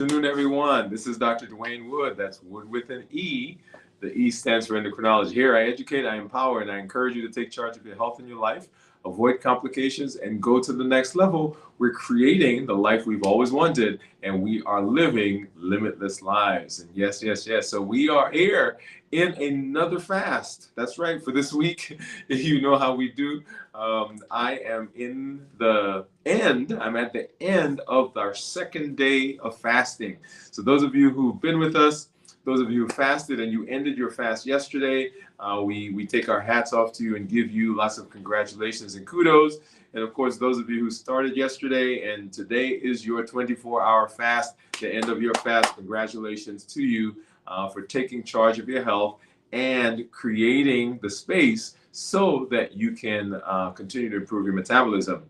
Good afternoon, everyone. This is Dr. Dwain Woode. That's Wood with an E. The E stands for endocrinology. Here, I educate, I empower, and I encourage you to take charge of your health and your life, avoid complications, and go to the next level. We're creating the life we've always wanted, and we are living limitless lives. And yes, yes, yes. So we are here in another fast. That's right. For this week, you know how we do. I am in the end. I'm at the end of our second day of fasting. So those of you who've been with us, those of you who fasted and you ended your fast yesterday, we take our hats off to you and give you lots of congratulations and kudos. And of course, those of you who started yesterday and today is your 24-hour fast, the end of your fast, congratulations to you for taking charge of your health and creating the space so that you can continue to improve your metabolism.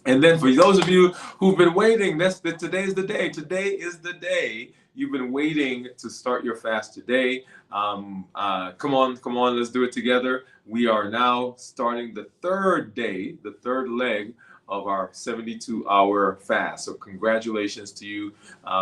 And then for those of you who've been waiting, today's the day. Today is the day you've been waiting to start your fast today. Come on, let's do it together. We are now starting the third day, the third leg of our 72-hour fast. So congratulations to you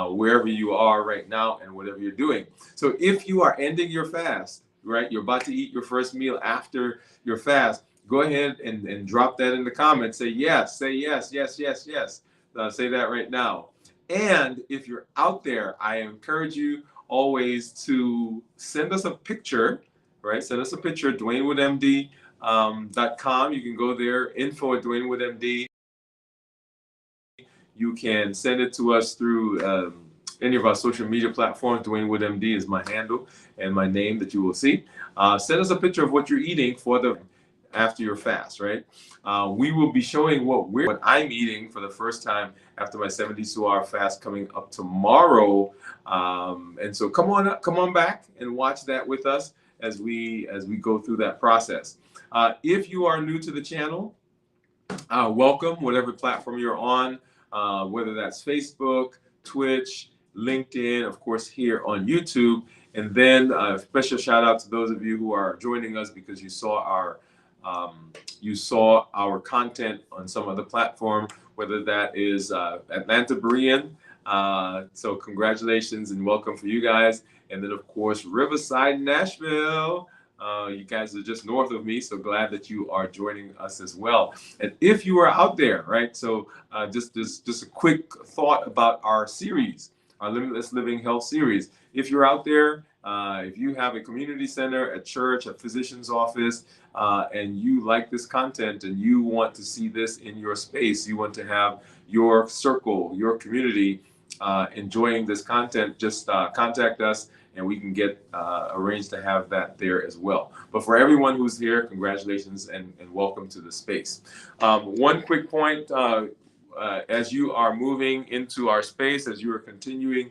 wherever you are right now and whatever you're doing. So if you are ending your fast, right, you're about to eat your first meal after your fast, go ahead and drop that in the comments. Say yes, yes, yes, yes. Say that right now. And if you're out there, I encourage you always to send us a picture, right? Send us a picture, DwainWoodeMD.com. You can go there, info@DwainWoodeMD. You can send it to us through any of our social media platforms. Dwain Woode MD is my handle and my name that you will see. Send us a picture of what you're eating after your fast, right? We will be showing what I'm eating for the first time after my 72-hour fast coming up tomorrow. And so come on back and watch that with us as we go through that process. If you are new to the channel, welcome, whatever platform you're on, whether that's Facebook, Twitch, LinkedIn, of course, here on YouTube. And then a special shout out to those of you who are joining us because you saw our content on some other platform, whether that is Atlanta Berean. So congratulations and welcome for you guys. And then, of course, Riverside, Nashville. You guys are just north of me, so glad that you are joining us as well. And if you are out there, right, so just a quick thought about our series, our Limitless Living Health series. If you're out there, if you have a community center, a church, a physician's office, and you like this content and you want to see this in your space, you want to have your circle, your community enjoying this content, just contact us and we can get arranged to have that there as well. But for everyone who's here, congratulations and welcome to the space. One quick point, as you are moving into our space, as you are continuing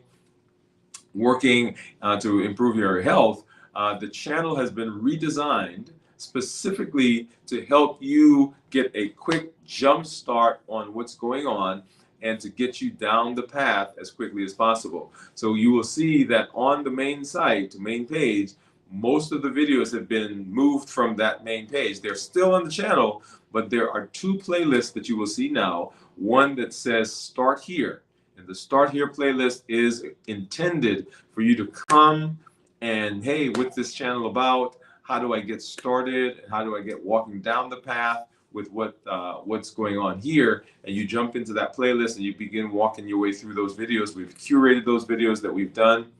working to improve your health, the channel has been redesigned specifically to help you get a quick jump start on what's going on and to get you down the path as quickly as possible. So you will see that on the main site, main page, most of the videos have been moved from that main page. They're still on the channel, but there are two playlists that you will see now. One that says Start Here. And the Start Here playlist is intended for you to come and, hey, what's this channel about? How do I get started? How do I get walking down the path with what's going on here? And you jump into that playlist and you begin walking your way through those videos. We've curated those videos that we've done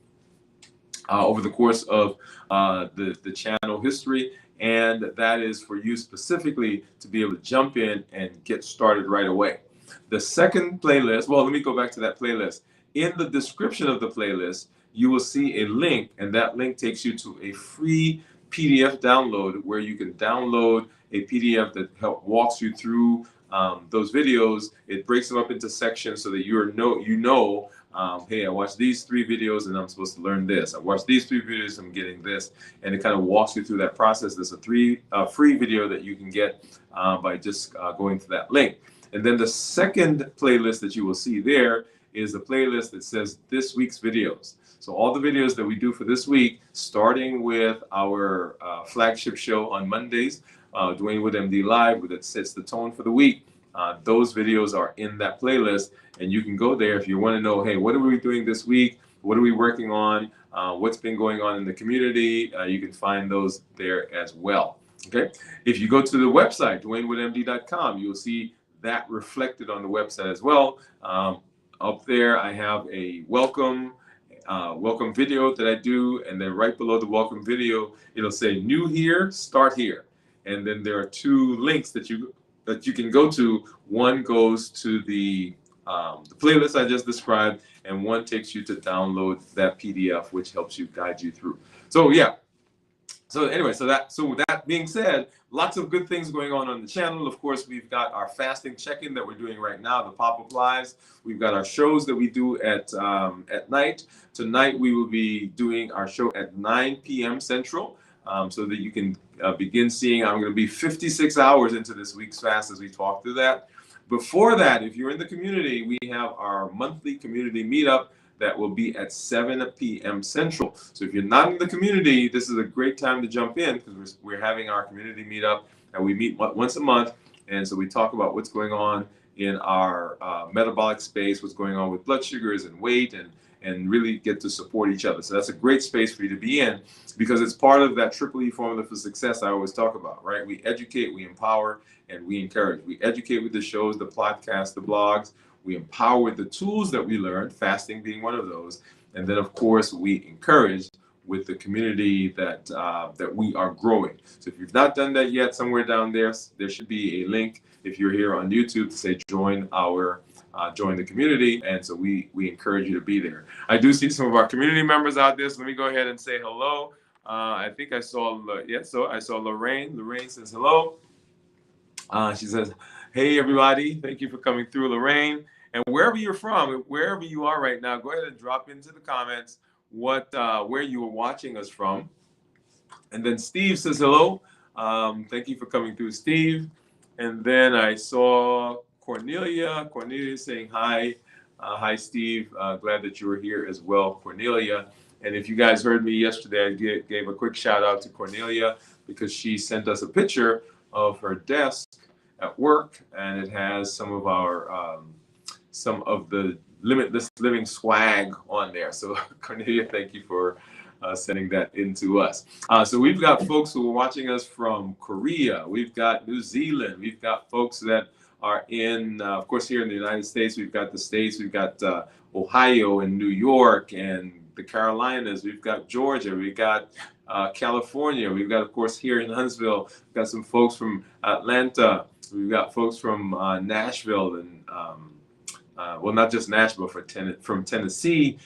over the course of the channel history. And that is for you specifically to be able to jump in and get started right away. The second playlist, well, let me go back to that playlist. In the description of the playlist, you will see a link, and that link takes you to a free PDF download where you can download a PDF that walks you through those videos. It breaks them up into sections so that hey, I watched these 3 videos and I'm supposed to learn this. I watched these 3 videos, I'm getting this, and it kind of walks you through that process. There's a free video that you can get by just going to that link. And then the second playlist that you will see there is a playlist that says this week's videos. So all the videos that we do for this week, starting with our flagship show on Mondays, Dwain Woode MD Live, that sets the tone for the week. those videos are in that playlist, and you can go there if you want to know, hey, what are we doing this week? What are we working on? What's been going on in the community? You can find those there as well. Okay. If you go to the website, DwainWoodeMD.com, you'll see that reflected on the website as well. Up there, I have a welcome video that I do, and then right below the welcome video, it'll say "New here, start here," and then there are two links that you can go to. One goes to the playlist I just described, and one takes you to download that PDF, which helps you guide you through. So yeah. So anyway, so with that being said, lots of good things going on the channel. Of course, we've got our fasting check-in that we're doing right now, the pop-up lives. We've got our shows that we do at night. Tonight we will be doing our show at 9 p.m. Central, so that you can begin seeing. I'm going to be 56 hours into this week's fast as we talk through that. Before that, if you're in the community, we have our monthly community meetup that will be at 7 p.m. Central. So if you're not in the community, this is a great time to jump in, because we're having our community meetup, and we meet once a month. And so we talk about what's going on in our metabolic space, what's going on with blood sugars and weight, and really get to support each other. So that's a great space for you to be in, because it's part of that triple E formula for success I always talk about, right? We educate, we empower, and we encourage. We educate with the shows, the podcasts, the blogs. We empower with the tools that we learned, fasting being one of those. And then, of course, we encourage with the community that we are growing. So if you've not done that yet, somewhere down there should be a link, if you're here on YouTube, to say join the community. And so we encourage you to be there. I do see some of our community members out there, so let me go ahead and say hello. I think I saw, I saw Lorraine. Lorraine says hello. She says, hey, everybody. Thank you for coming through, Lorraine. And wherever you're from, wherever you are right now, go ahead and drop into the comments where you are watching us from. And then Steve says hello. Thank you for coming through, Steve. And then I saw Cornelia. Cornelia saying hi. Hi, Steve. Glad that you were here as well, Cornelia. And if you guys heard me yesterday, I gave a quick shout out to Cornelia, because she sent us a picture of her desk at work, and it has some of the Limitless Living swag on there. So Cornelia, thank you for sending that in to us. So we've got folks who are watching us from Korea. We've got New Zealand. We've got folks that are in, of course, here in the United States. We've got the States. We've got Ohio and New York and the Carolinas. We've got Georgia. We've got California. We've got, of course, here in Huntsville, we've got some folks from Atlanta. We've got folks from Nashville and well, not just Nashville, from Tennessee.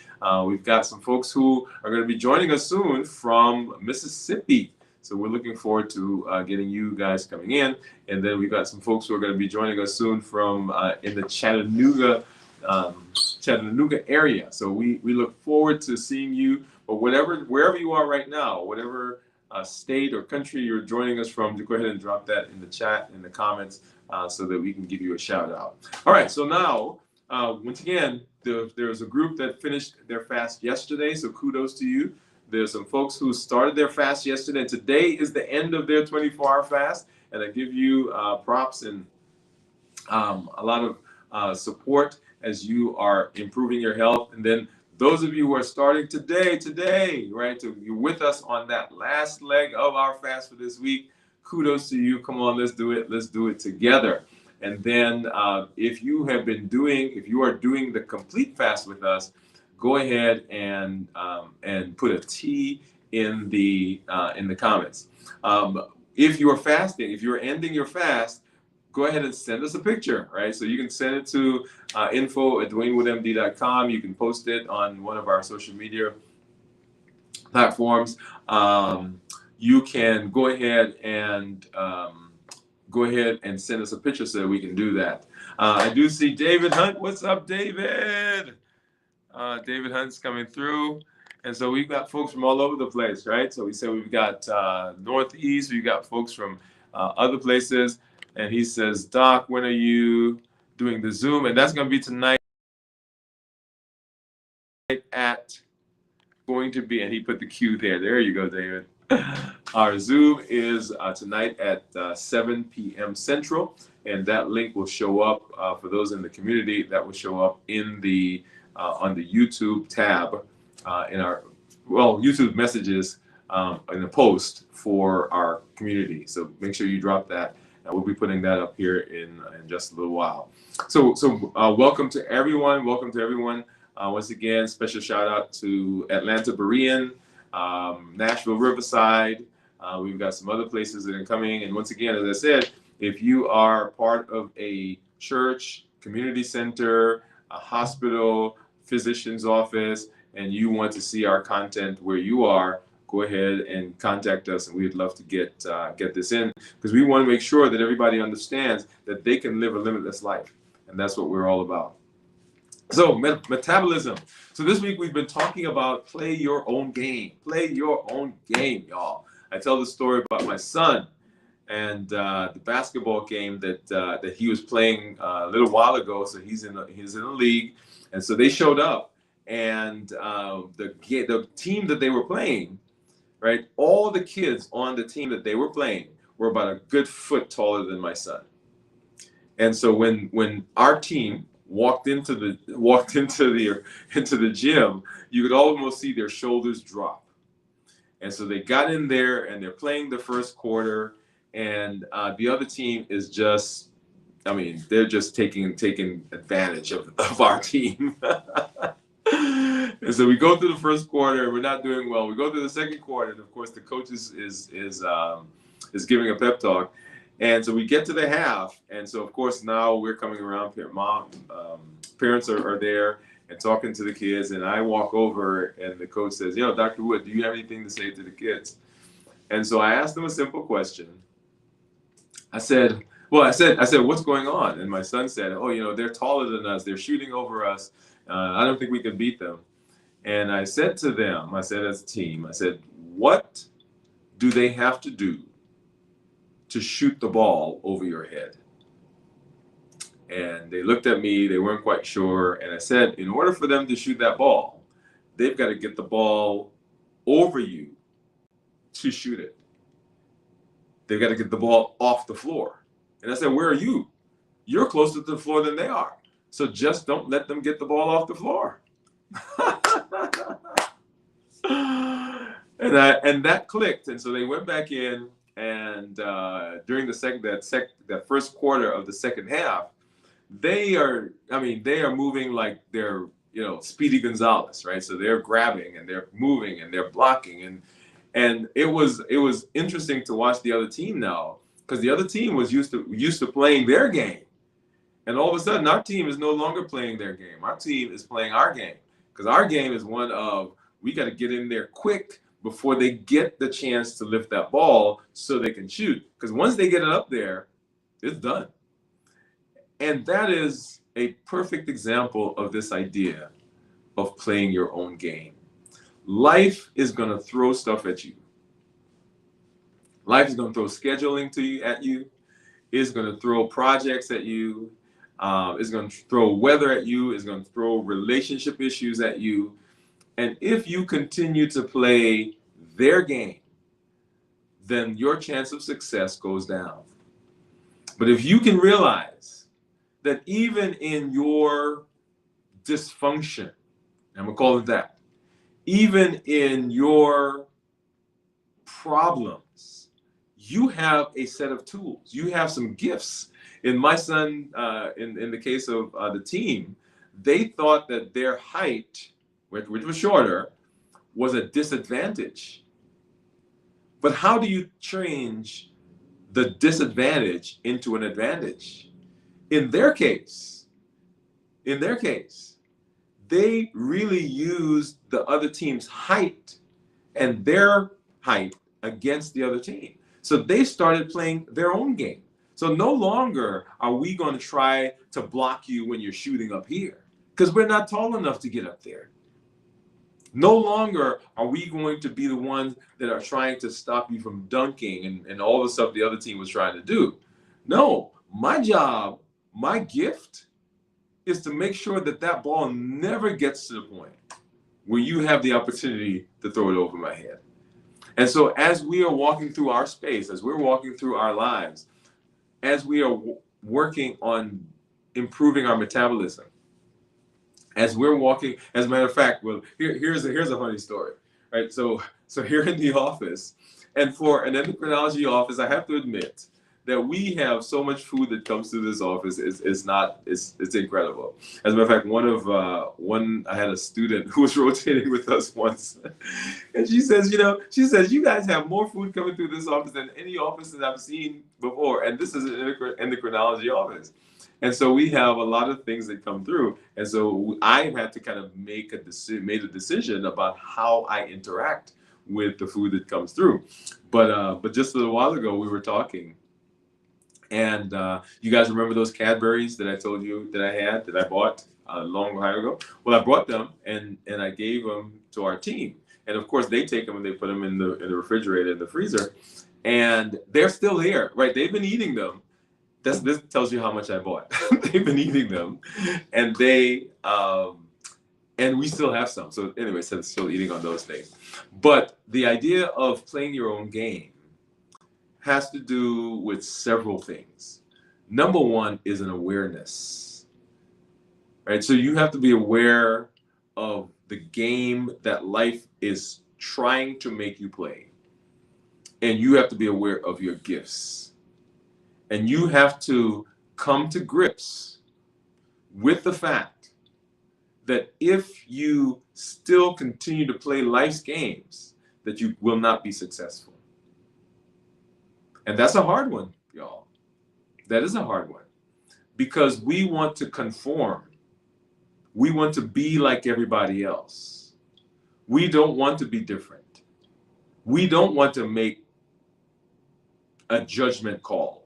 We've got some folks who are going to be joining us soon from Mississippi. So we're looking forward to getting you guys coming in. And then we've got some folks who are going to be joining us soon from in the Chattanooga area. So we look forward to seeing you. But wherever you are right now, whatever state or country you're joining us from, to go ahead and drop that in the chat, in the comments, so that we can give you a shout out. All right, so now, once again, there's a group that finished their fast yesterday, so kudos to you. There's some folks who started their fast yesterday, and today is the end of their 24-hour fast, and I give you props and a lot of support as you are improving your health. And then those of you who are starting today, right, so you're with us on that last leg of our fast for this week, kudos to you. Come on, let's do it together. And then if you are doing the complete fast with us, go ahead and put a T in the comments. If you're fasting, if you're ending your fast, go ahead and send us a picture, right? So you can send it to info@DwainWoodeMD.com. You can post it on one of our social media platforms. You can go ahead and send us a picture so that we can do that. I do see David Hunt. What's up, David? David Hunt's coming through. And so we've got folks from all over the place, right? So we said we've got Northeast, we've got folks from other places. And he says, Doc, when are you doing the Zoom? And that's going to be tonight and he put the Q there. There you go, David. Our Zoom is tonight at 7 p.m. Central, and that link will show up for those in the community. That will show up in the on the YouTube tab in our YouTube messages in the post for our community. So make sure you drop that. We'll be putting that up here in just a little while. So welcome to everyone. Welcome to everyone. Once again, special shout out to Atlanta Berean, Nashville Riverside. We've got some other places that are coming. And once again, as I said, if you are part of a church, community center, a hospital, physician's office, and you want to see our content where you are, go ahead and contact us, and we'd love to get this in, because we want to make sure that everybody understands that they can live a limitless life, and that's what we're all about. So metabolism. So this week we've been talking about play your own game. Play your own game, y'all. I tell the story about my son and the basketball game that he was playing a little while ago. So he's in a league, and so they showed up, and the team that they were playing, right? All the kids on the team that they were playing were about a good foot taller than my son. And so when our team walked into the gym, you could almost see their shoulders drop. And so they got in there and they're playing the first quarter, and the other team is just, they're just taking advantage of our team. And so we go through the first quarter and we're not doing well. We go through the second quarter, and of course the coach is giving a pep talk. And so we get to the half, and so of course now we're coming around. Parents are there and talking to the kids, and I walk over, and the coach says, Dr. Woode, do you have anything to say to the kids? And so I asked them a simple question. I said, what's going on? And my son said, they're taller than us. They're shooting over us. I don't think we can beat them. And I said to them, as a team, I said, what do they have to do to shoot the ball over your head? And they looked at me, they weren't quite sure. And I said, in order for them to shoot that ball, they've got to get the ball over you to shoot it. They've got to get the ball off the floor. And I said, where are you? You're closer to the floor than they are. So just don't let them get the ball off the floor. And that clicked. And so they went back in, and during that first quarter of the second half, they are moving like they're Speedy Gonzalez, right? So they're grabbing and they're moving and they're blocking, and it was interesting to watch the other team now, because the other team was used to playing their game, and all of a sudden our team is no longer playing their game. Our team is playing our game, because our game is one of, we got to get in there quick before they get the chance to lift that ball so they can shoot, because once they get it up there, it's done. And that is a perfect example of this idea of playing your own game. Life is going to throw stuff at you. Life is going to throw scheduling at you. It's going to throw projects at you. It's going to throw weather at you. It's going to throw relationship issues at you. And if you continue to play their game, then your chance of success goes down. But if you can realize that even in your dysfunction, I'm going to call it that, even in your problems, you have a set of tools. You have some gifts. In my son, in the case of the team, they thought that their height, which was shorter, was a disadvantage. But how do you change the disadvantage into an advantage? In their case, they really used the other team's height and their height against the other team. So they started playing their own game. So no longer are we going to try to block you when you're shooting up here, because we're not tall enough to get up there. No longer are we going to be the ones that are trying to stop you from dunking and all the stuff the other team was trying to do. No, my job, my gift is to make sure that ball never gets to the point where you have the opportunity to throw it over my head. And so as we are walking through our space, as we're walking through our lives, as we are working on improving our metabolism, as we're walking, as a matter of fact, well, here's a funny story, right? So here in the office, and for an endocrinology office, I have to admit that we have so much food that comes through this office. It's incredible. As a matter of fact, one I had a student who was rotating with us once, and she says, you guys have more food coming through this office than any office that I've seen before, and this is an endocrinology office. And so we have a lot of things that come through. And so I had to kind of made a decision about how I interact with the food that comes through. But just a little while ago, we were talking. And you guys remember those Cadbury's that I told you that I bought a long time ago? Well, I brought them and I gave them to our team. And of course, they take them and they put them in the refrigerator, in the freezer. And they're still here, right? They've been eating them. This tells you how much I bought. They've been eating them, and and we still have some. So anyway, so still eating on those things. But the idea of playing your own game has to do with several things. Number one is an awareness, right? So you have to be aware of the game that life is trying to make you play, and you have to be aware of your gifts. And you have to come to grips with the fact that if you still continue to play life's games, that you will not be successful. And that's a hard one, y'all. That is a hard one. Because we want to conform. We want to be like everybody else. We don't want to be different. We don't want to make a judgment call.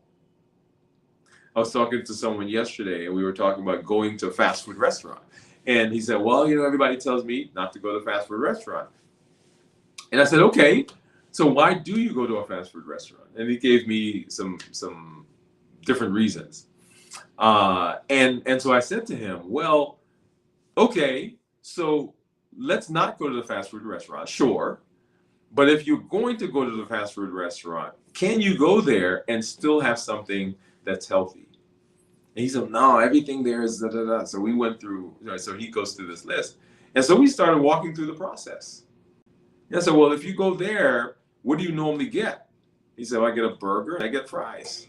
I was talking to someone yesterday, and we were talking about going to a fast food restaurant. And he said, well, everybody tells me not to go to a fast food restaurant. And I said, okay, so why do you go to a fast food restaurant? And he gave me some different reasons. And so I said to him, well, okay, so let's not go to the fast food restaurant, sure. But if you're going to go to the fast food restaurant, can you go there and still have something that's healthy? And he said, no, everything there is da da da. So we went through, so he goes through this list. And so we started walking through the process. And I said, well, if you go there, what do you normally get? He said, well, I get a burger and I get fries.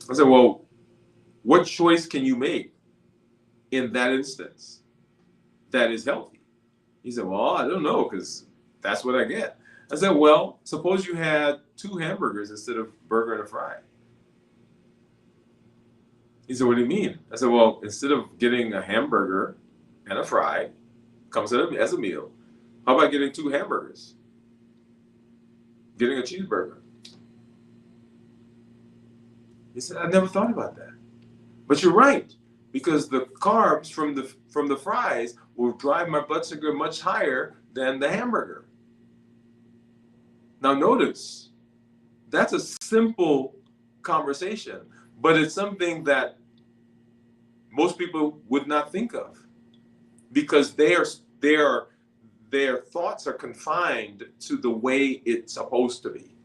I said, well, what choice can you make in that instance that is healthy? He said, well, I don't know, because that's what I get. I said, well, suppose you had 2 hamburgers instead of burger and a fry. He said, what do you mean? I said, well, instead of getting a hamburger and a fry, comes as a meal, how about getting 2 hamburgers? Getting a cheeseburger? He said, I never thought about that. But you're right, because the carbs from the fries will drive my blood sugar much higher than the hamburger. Now notice, that's a simple conversation, but it's something that most people would not think of, because their thoughts are confined to the way it's supposed to be.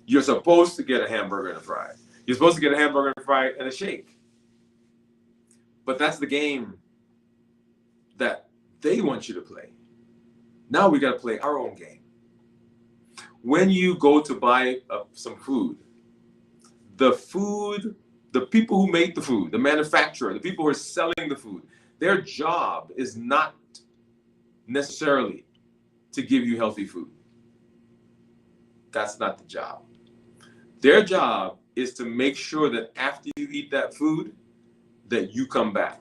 You're supposed to get a hamburger and a fry. You're supposed to get a hamburger and a fry and a shake. But that's the game that they want you to play. Now we got to play our own game. When you go to buy some food, the people who make the food, the manufacturer, the people who are selling the food, their job is not necessarily to give you healthy food. That's not the job. Their job is to make sure that after you eat that food, that you come back.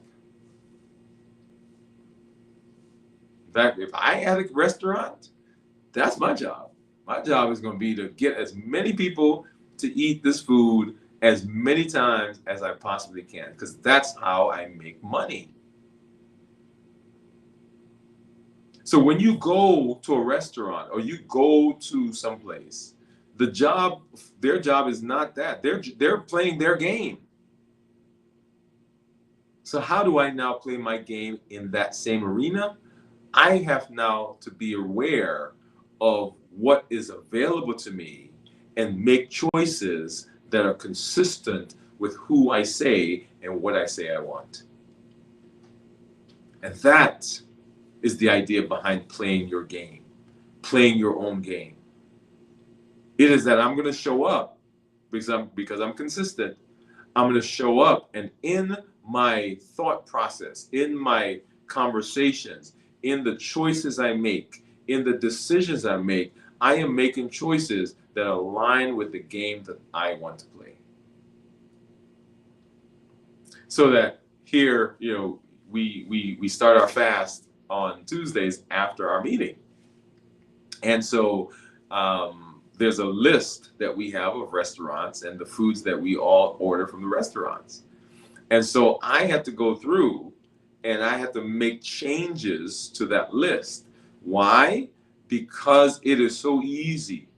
In fact, if I had a restaurant, that's my job. My job is going to be to get as many people to eat this food as many times as I possibly can, because that's how I make money. So when you go to a restaurant or you go to someplace, their job is not that. They're playing their game. So how do I now play my game in that same arena? I have now to be aware of what is available to me and make choices that are consistent with who I say and what I say I want. And that is the idea behind playing your game, playing your own game. It is that I'm going to show up because I'm consistent. I'm going to show up, and in my thought process, in my conversations, in the choices I make, in the decisions I make, I am making choices that align with the game that I want to play. So that here, we start our fast on Tuesdays after our meeting. And so there's a list that we have of restaurants and the foods that we all order from the restaurants. And so I had to go through and I had to make changes to that list. Why? Because it is so easy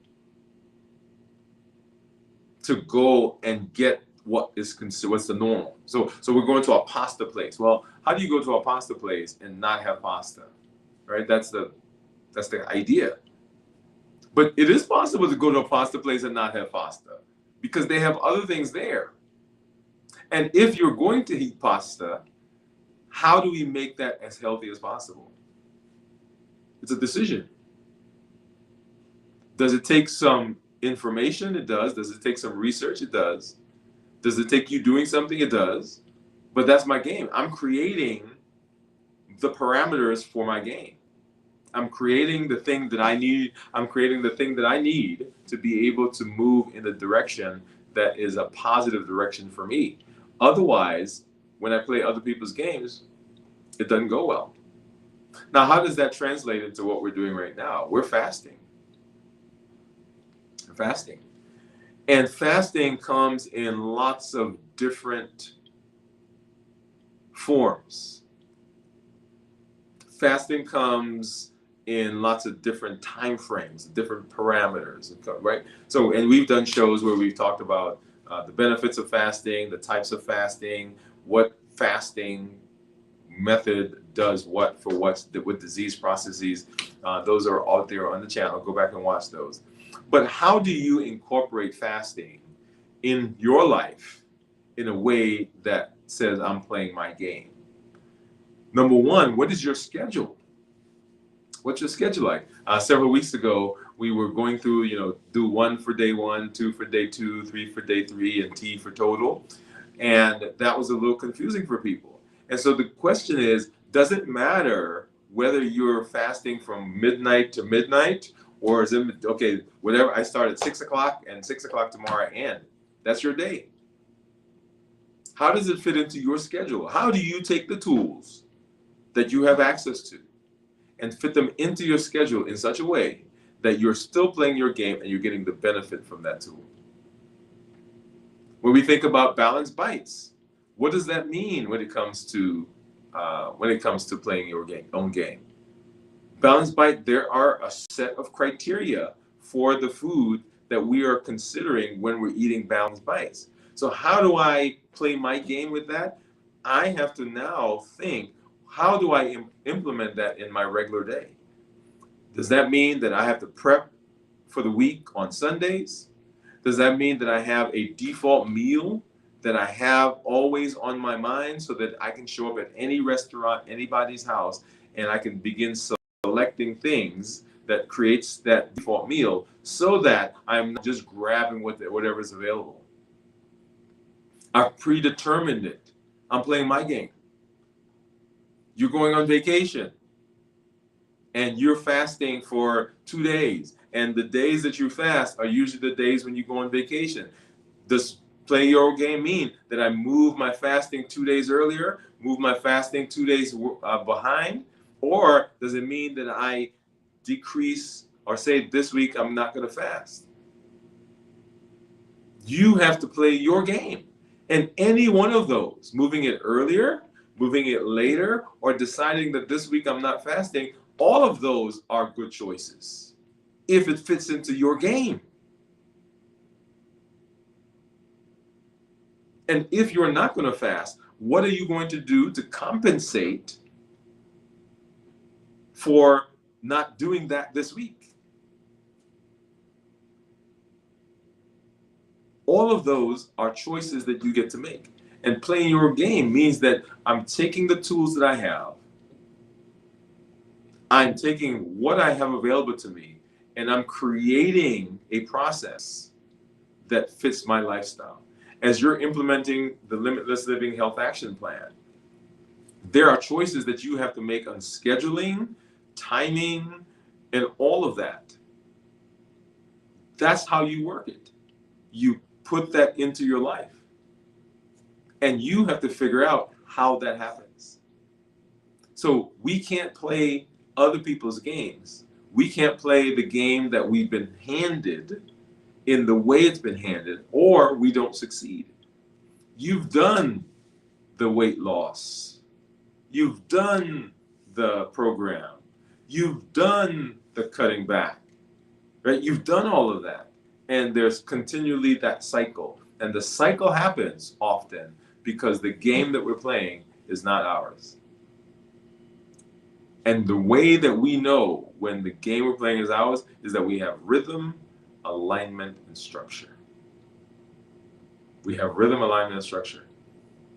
to go and get what's the norm. So we're going to a pasta place. Well, how do you go to a pasta place and not have pasta? Right? That's the idea. But it is possible to go to a pasta place and not have pasta because they have other things there. And if you're going to eat pasta, how do we make that as healthy as possible? It's a decision. Does it take some information? It does. Does it take some research? It does. Does it take you doing something? It does. But that's my game. I'm creating the parameters for my game. I'm creating the thing that I need. I'm creating the thing that I need to be able to move in the direction that is a positive direction for me. Otherwise, when I play other people's games, it doesn't go well. Now, how does that translate into what we're doing right now? We're fasting. We're fasting. And fasting comes in lots of different forms. Fasting comes in lots of different time frames, different parameters, right? So, and we've done shows where we've talked about the benefits of fasting, the types of fasting, what fasting method does what for what's with disease processes. Those are out there on the channel. Go back and watch those. But how do you incorporate fasting in your life in a way that says I'm playing my game? Number one, what is your schedule? What's your schedule like? Several weeks ago, we were going through, do 1 for day 1, 2 for day 2, 3 for day 3, and T for total. And that was a little confusing for people. And so the question is, does it matter whether you're fasting from midnight to midnight, or is it, okay, whatever, I start at 6 o'clock and 6 o'clock tomorrow I end? That's your day. How does it fit into your schedule? How do you take the tools that you have access to and fit them into your schedule in such a way that you're still playing your game and you're getting the benefit from that tool? When we think about balanced bites, what does that mean when it comes to playing your own game? Balanced bite, there are a set of criteria for the food that we are considering when we're eating balanced bites. So how do I play my game with that? I have to now think, how do I implement that in my regular day? Does that mean that I have to prep for the week on Sundays? Does that mean that I have a default meal that I have always on my mind so that I can show up at any restaurant, anybody's house, and I can begin selecting things that creates that default meal so that I'm not just grabbing whatever's available? I've predetermined it. I'm playing my game. You're going on vacation and you're fasting for 2 days. And the days that you fast are usually the days when you go on vacation. Does play your game mean that I move my fasting 2 days earlier, move my fasting 2 days behind? Or does it mean that I decrease or say this week I'm not going to fast? You have to play your game. And any one of those, moving it earlier, moving it later, or deciding that this week I'm not fasting, all of those are good choices if it fits into your game. And if you're not going to fast, what are you going to do to compensate for not doing that this week? all of those are choices that you get to make. And playing your game means that I'm taking the tools that I have, I'm taking what I have available to me, and I'm creating a process that fits my lifestyle. As you're implementing the Limitless Living Health Action Plan, there are choices that you have to make on scheduling, timing, and all of that. That's how you work it. You put that into your life. And you have to figure out how that happens. So we can't play other people's games. We can't play the game that we've been handed in the way it's been handed, or we don't succeed. You've done the weight loss. You've done the program. You've done the cutting back, right? You've done all of that. And there's continually that cycle. And the cycle happens often because the game that we're playing is not ours. And the way that we know when the game we're playing is ours is that we have rhythm, alignment, and structure. We have rhythm, alignment, and structure.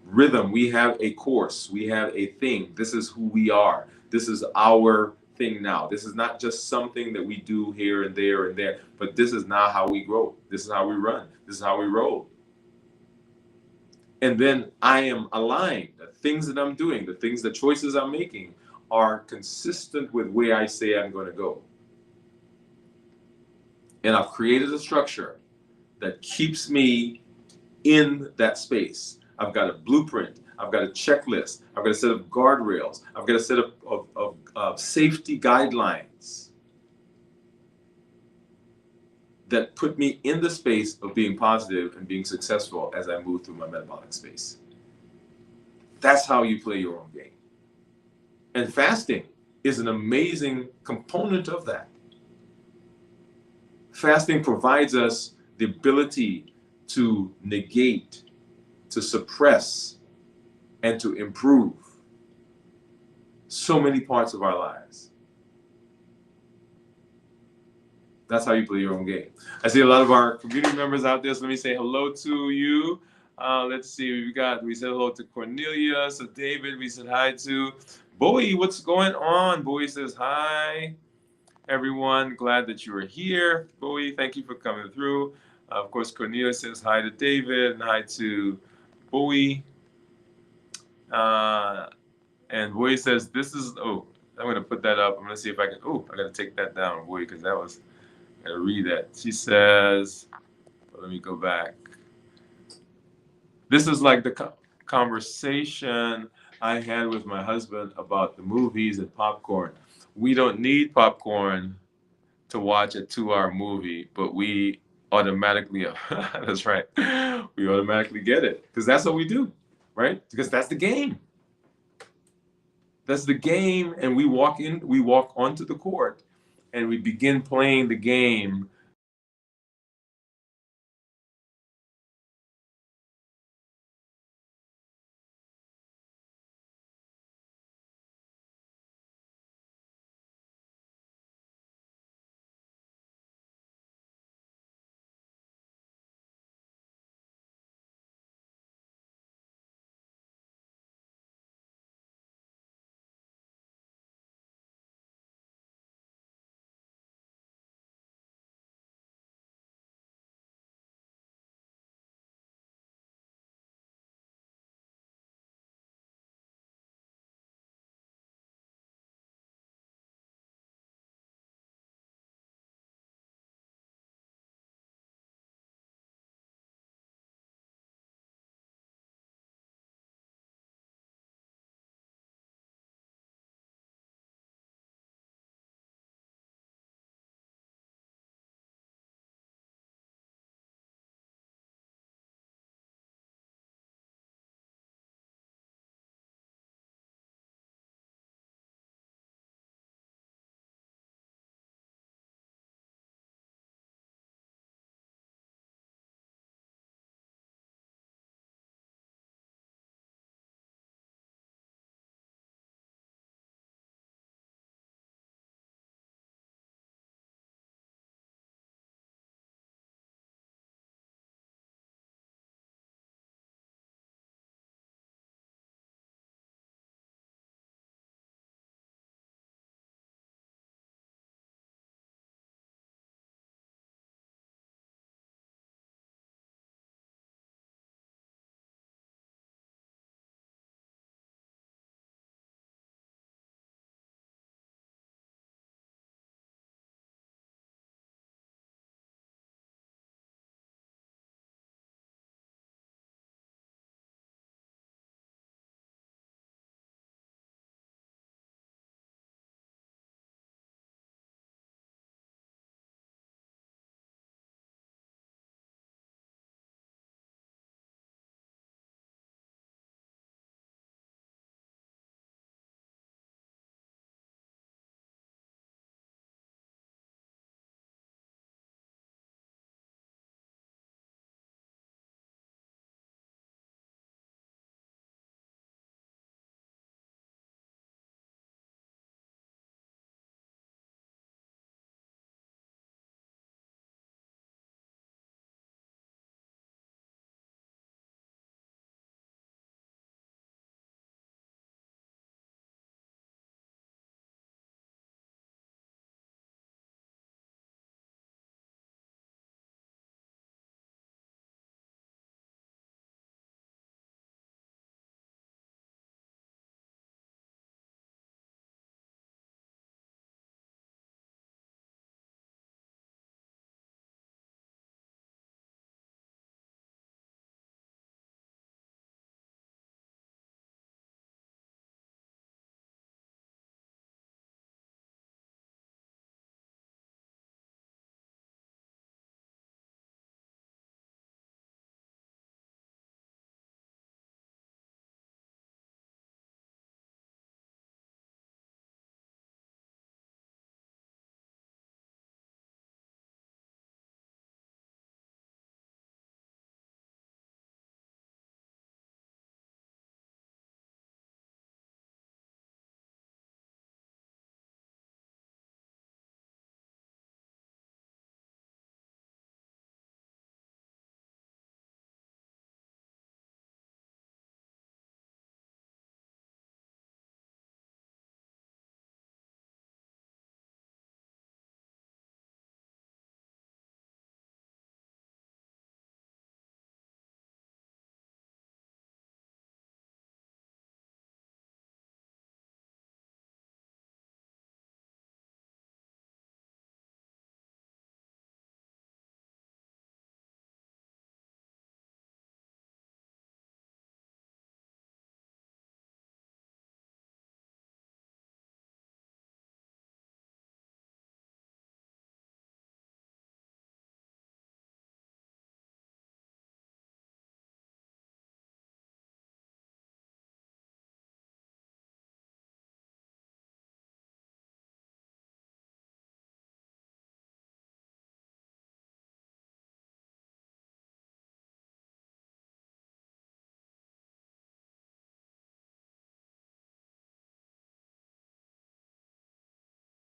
Rhythm, we have a course, we have a thing. This is who we are. This is our thing now. This is not just something that we do here and there, but this is not how we grow. This is how we run. This is how we roll. And then I am aligned. The things that I'm doing, the choices I'm making are consistent with where I say I'm going to go. And I've created a structure that keeps me in that space. I've got a blueprint. I've got a checklist. I've got a set of guardrails. I've got a set of safety guidelines that put me in the space of being positive and being successful as I move through my metabolic space. That's how you play your own game. And fasting is an amazing component of that. Fasting provides us the ability to negate, to suppress, and to improve so many parts of our lives. That's how you play your own game. I see a lot of our community members out there, so let me say hello to you. Let's see, we said hello to Cornelia, so David, we said hi to. Bowie, what's going on? Bowie says hi. Everyone, glad that you are here. Bowie, thank you for coming through. Of course, Cornelia says hi to David and hi to Bowie. And Bowie says, I'm going to put that up. I'm going to see if I can, I got to take that down, Bowie, because I got to read that. She says, let me go back. This is like the conversation I had with my husband about the movies and popcorn. We don't need popcorn to watch a 2-hour movie, but we automatically, that's right, we automatically get it because that's what we do, right? Because that's the game. That's the game, and we walk onto the court and we begin playing the game